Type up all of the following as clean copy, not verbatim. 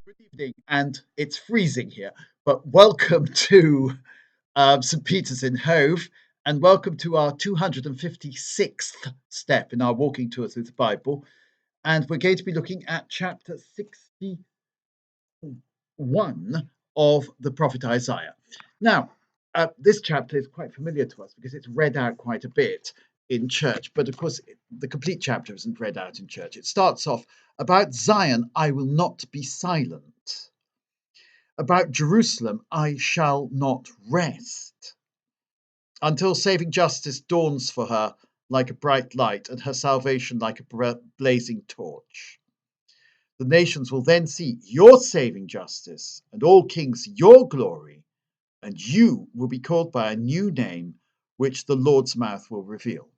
Good evening, and it's freezing here, but welcome to St. Peter's in Hove, and welcome to our 256th step in our walking tour through the Bible. And we're going to be looking at chapter 61 of the prophet Isaiah. Now, this chapter is quite familiar to us because it's read out quite a bit in church, but of course, the complete chapter isn't read out in church. It starts off about Zion, I will not be silent. About Jerusalem, I shall not rest until saving justice dawns for her like a bright light and her salvation like a blazing torch. The nations will then see your saving justice and all kings your glory, and you will be called by a new name which the Lord's mouth will reveal.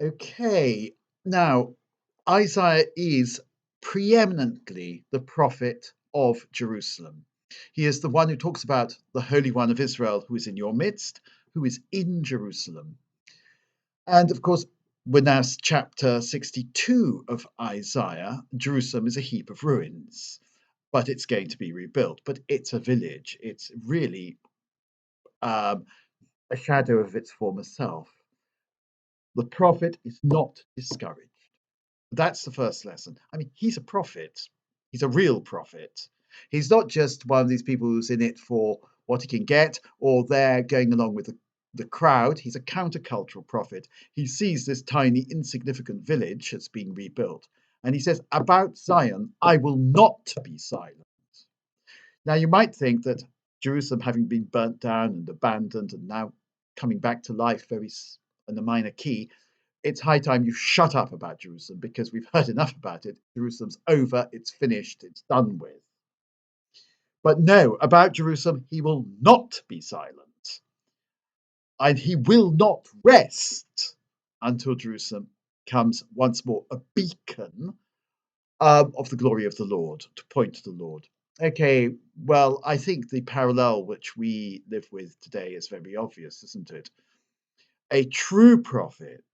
Okay, now Isaiah is preeminently the prophet of Jerusalem. He is the one who talks about the Holy One of Israel who is in your midst, who is in Jerusalem. And of course, we're now chapter 62 of Isaiah. Jerusalem is a heap of ruins, but it's going to be rebuilt. But it's a village. It's really a shadow of its former self. The prophet is not discouraged. That's the first lesson. I mean, he's a prophet. He's a real prophet. He's not just one of these people who's in it for what he can get or they're going along with the crowd. He's a countercultural prophet. He sees this tiny, insignificant village that's being rebuilt. And he says, about Zion, I will not be silent. Now, you might think that Jerusalem, having been burnt down and abandoned and now coming back to life very in a minor key, it's high time you shut up about Jerusalem because we've heard enough about it. Jerusalem's over, it's finished, it's done with. But no, about Jerusalem, he will not be silent. And he will not rest until Jerusalem comes once more a beacon of the glory of the Lord, to point to the Lord. Okay, well, I think the parallel which we live with today is very obvious, isn't it? A true prophet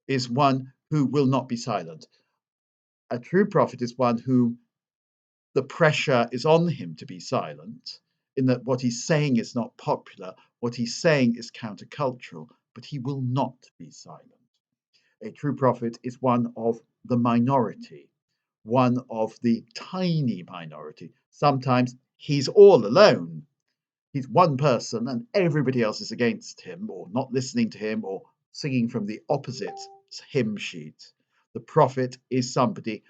is one who will not be silent. A true prophet is one who the pressure is on him to be silent, in that what he's saying is not popular, what he's saying is countercultural, but he will not be silent. A true prophet is one of the minority, one of the tiny minority. Sometimes he's all alone. He's one person and everybody else is against him or not listening to him or singing from the opposite hymn sheet. The prophet is somebody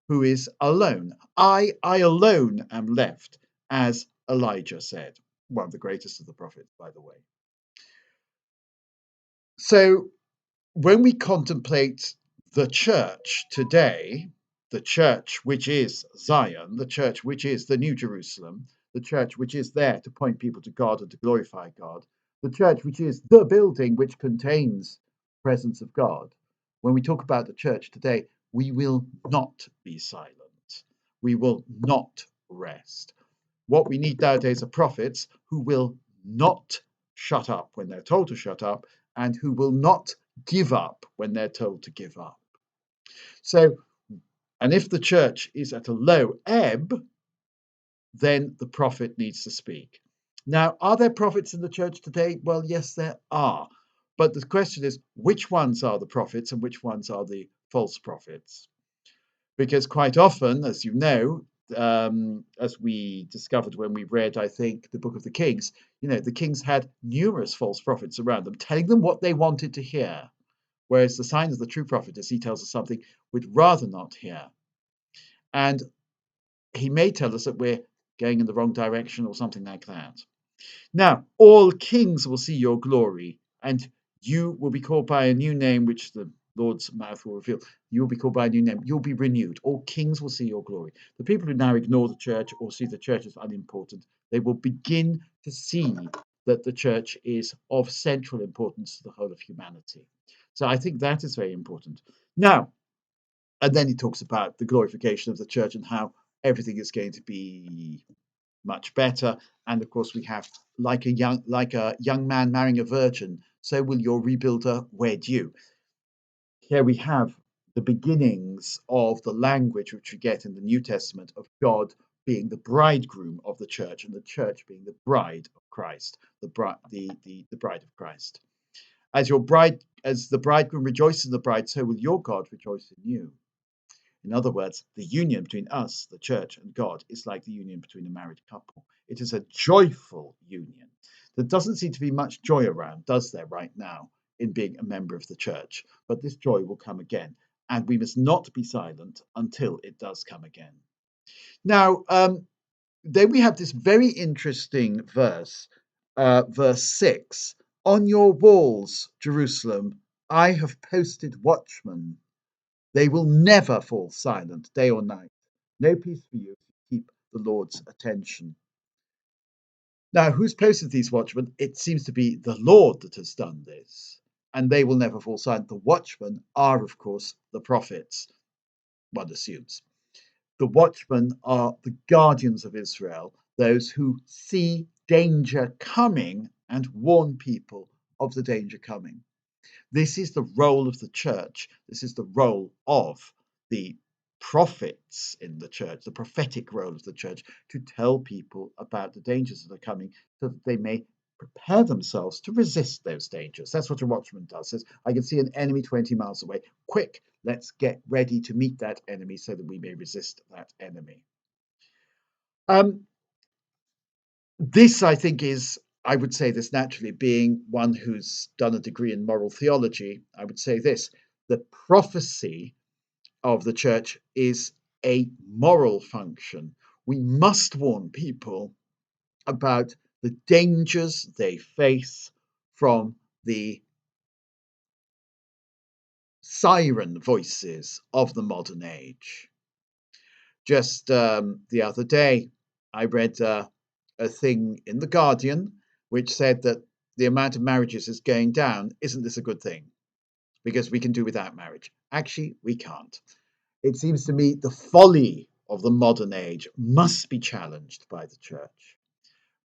who is alone. I alone am left, as Elijah said, one of the greatest of the prophets, by the way. So when we contemplate the church today, the church which is Zion, the church which is the New Jerusalem, the church which is there to point people to God and to glorify God, the church which is the building which contains the presence of God. When we talk about the church today, we will not be silent. We will not rest. What we need nowadays are prophets who will not shut up when they're told to shut up and who will not give up when they're told to give up. So, and if the church is at a low ebb, then the prophet needs to speak. Now, are there prophets in the church today? Well, yes, there are. But the question is, which ones are the prophets and which ones are the false prophets? Because quite often, as you know, as we discovered when we read, I think, the book of the Kings, the kings had numerous false prophets around them, telling them what they wanted to hear. Whereas the sign of the true prophet is he tells us something we'd rather not hear. And he may tell us that we're going in the wrong direction or something like that. Now, all kings will see your glory, and you will be called by a new name which the Lord's mouth will reveal. You will be called by a new name. You'll be renewed. All kings will see your glory. The people who now ignore the church or see the church as unimportant, they will begin to see that the church is of central importance to the whole of humanity. So I think that is very important. Now, and then he talks about the glorification of the church and how everything is going to be much better. And of course, we have like a young man marrying a virgin, so will your rebuilder wed you. Here we have the beginnings of the language which we get in the New Testament of God being the bridegroom of the church and the church being the bride of Christ, the bride of Christ. As the bridegroom rejoices in the bride, so will your God rejoice in you. In other words, the union between us, the church, and God is like the union between a married couple. It is a joyful union. There doesn't seem to be much joy around, does there, right now, in being a member of the church? But this joy will come again, and we must not be silent until it does come again. Now, then we have this very interesting verse, verse 6. On your walls, Jerusalem, I have posted watchmen. They will never fall silent, day or night. No peace for you if you keep the Lord's attention. Now, who's posted these watchmen? It seems to be the Lord that has done this, and they will never fall silent. The watchmen are, of course, the prophets, one assumes. The watchmen are the guardians of Israel, those who see danger coming and warn people of the danger coming. This is the role of the church. This is the role of the prophets in the church, the prophetic role of the church, to tell people about the dangers that are coming so that they may prepare themselves to resist those dangers. That's what a watchman does. Says, I can see an enemy 20 miles away. Quick, let's get ready to meet that enemy so that we may resist that enemy. This, I think, is, I would say this naturally, being one who's done a degree in moral theology, I would say this: the prophecy of the church is a moral function. We must warn people about the dangers they face from the siren voices of the modern age. Just the other day, I read a thing in The Guardian which said that the amount of marriages is going down. Isn't this a good thing? Because we can do without marriage. Actually, we can't. It seems to me the folly of the modern age must be challenged by the church.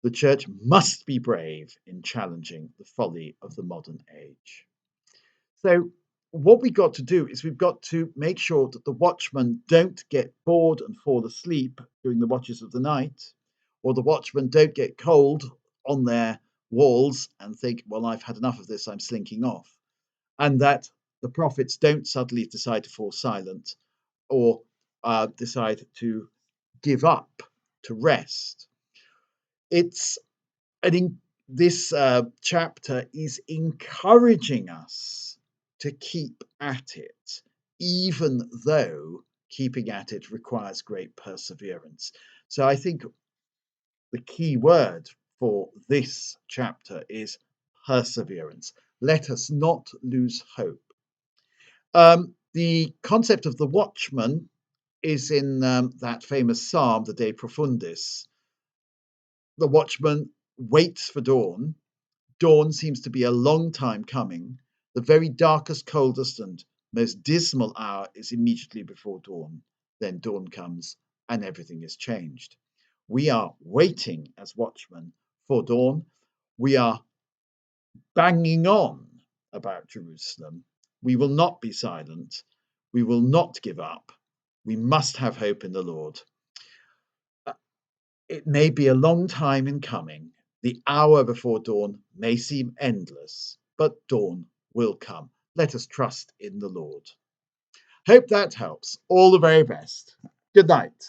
The church must be brave in challenging the folly of the modern age. So, what we've got to do is we've got to make sure that the watchmen don't get bored and fall asleep during the watches of the night, or the watchmen don't get cold on their walls and think, well, I've had enough of this, I'm slinking off. And that the prophets don't suddenly decide to fall silent or decide to give up, to rest. It's this chapter is encouraging us to keep at it, even though keeping at it requires great perseverance. So I think the key word for this chapter is perseverance. Let us not lose hope. The concept of the watchman is in that famous psalm, the De Profundis. The watchman waits for dawn. Dawn seems to be a long time coming. The very darkest, coldest, and most dismal hour is immediately before dawn. Then dawn comes and everything is changed. We are waiting as watchmen for dawn. We are banging on about Jerusalem. We will not be silent. We will not give up. We must have hope in the Lord. It may be a long time in coming. The hour before dawn may seem endless, but dawn will come. Let us trust in the Lord. Hope that helps. All the very best. Good night.